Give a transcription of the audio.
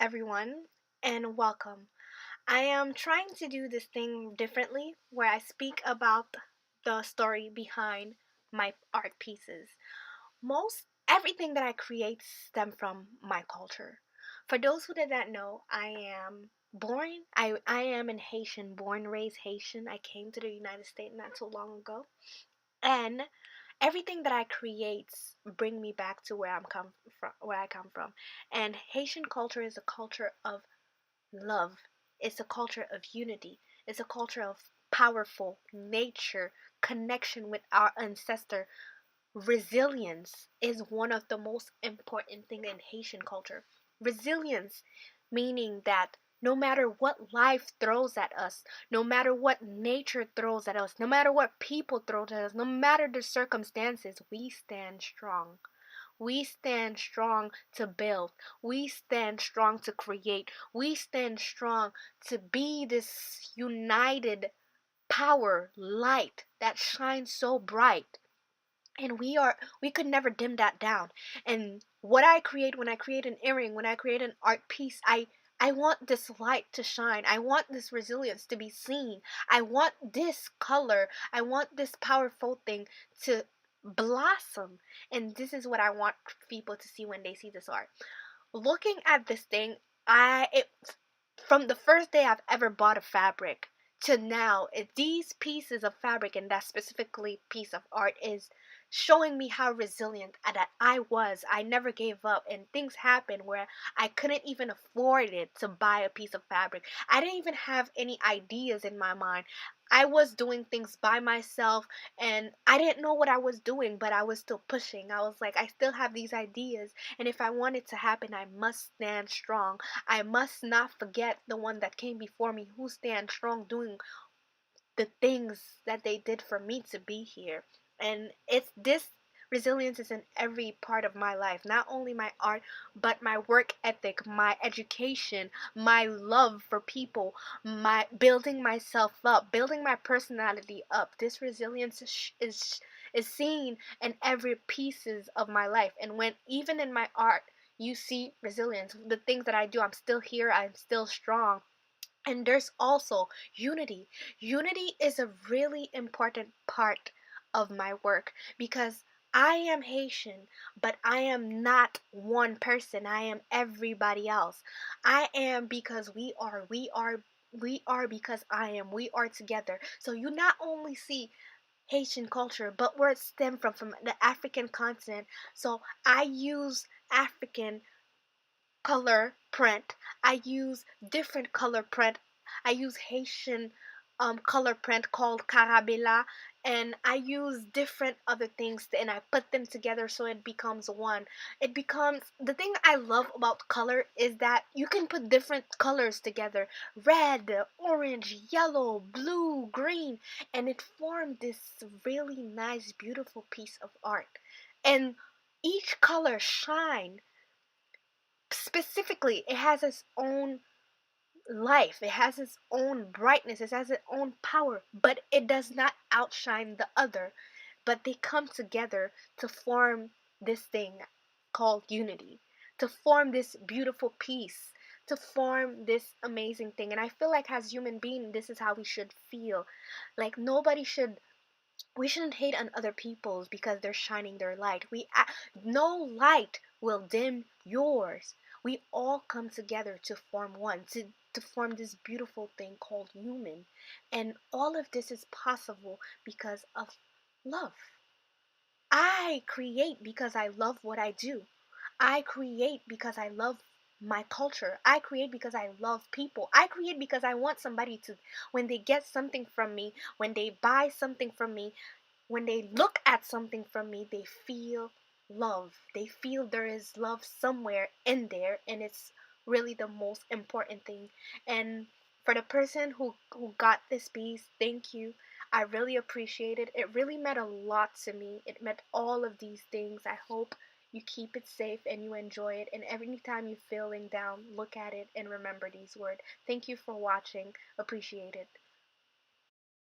everyone, and welcome. I am trying to do this thing differently where I speak about the story behind my art pieces. Most everything that I create stem from my culture. For those who did not know, I am in Haitian, born raised Haitian. I came to the United States not too long ago. And everything that I create bring me back to where I come from. And Haitian culture is a culture of love. It's a culture of unity. It's a culture of powerful nature, connection with our ancestor. Resilience is one of the most important thing in Haitian culture. Resilience meaning that no matter what life throws at us, no matter what nature throws at us, no matter what people throw at us, no matter the circumstances, we stand strong. We stand strong to build. We stand strong to create. We stand strong to be this united power, light that shines so bright. And we could never dim that down. And what I create, when I create an earring, when I create an art piece, I want this light to shine. I want this resilience to be seen. I want this color. I want this powerful thing to blossom. And this is what I want people to see when they see this art. Looking at this thing, I it from the first day I've ever bought a fabric to now, these pieces of fabric and that specifically piece of art is showing me how resilient that I was. I never gave up, and things happened where I couldn't even afford it to buy a piece of fabric. I didn't even have any ideas in my mind. I was doing things by myself and I didn't know what I was doing, but I was still pushing. I was like, I still have these ideas, and if I want it to happen, I must stand strong. I must not forget the one that came before me who stand strong doing the things that they did for me to be here. And it's this resilience is in every part of my life, not only my art, but my work ethic, my education, my love for people, my building myself up, building my personality up. This resilience is seen in every pieces of my life. And when even in my art you see resilience, the things that I do, I'm still here, I'm still strong. And there's also unity. Unity is a really important part of my work because I am Haitian, but I am not one person. I am everybody else. I am because we are because I am. We are together. So you not only see Haitian culture, but where it stemmed from the African continent. So I use African color print. I use different color print. I use Haitian color print called Carabela, and I use different other things and I put them together so it becomes one. It becomes the thing I love about color is that you can put different colors together, red, orange, yellow, blue, green, and it formed this really nice, beautiful piece of art. And each color shine specifically, it has its own life, it has its own brightness, it has its own power, but it does not outshine the other. But they come together to form this thing called unity, to form this beautiful piece, to form this amazing thing. And I feel like as human beings, this is how we should feel. Like nobody should we shouldn't hate on other people's because they're shining their light. No light will dim yours. We all come together to form one, to form this beautiful thing called human. And all of this is possible because of love. I create because I love what I do. I create because I love my culture. I create because I love people. I create because I want somebody to, when they get something from me, when they buy something from me, when they look at something from me, they feel love. They feel there is love somewhere in there, and it's really the most important thing. And for the person who got this piece, thank you. I really appreciate it. It really meant a lot to me. It meant all of these things. I hope you keep it safe and you enjoy it. And every time you're feeling down, look at it and remember these words. Thank you for watching. Appreciate it.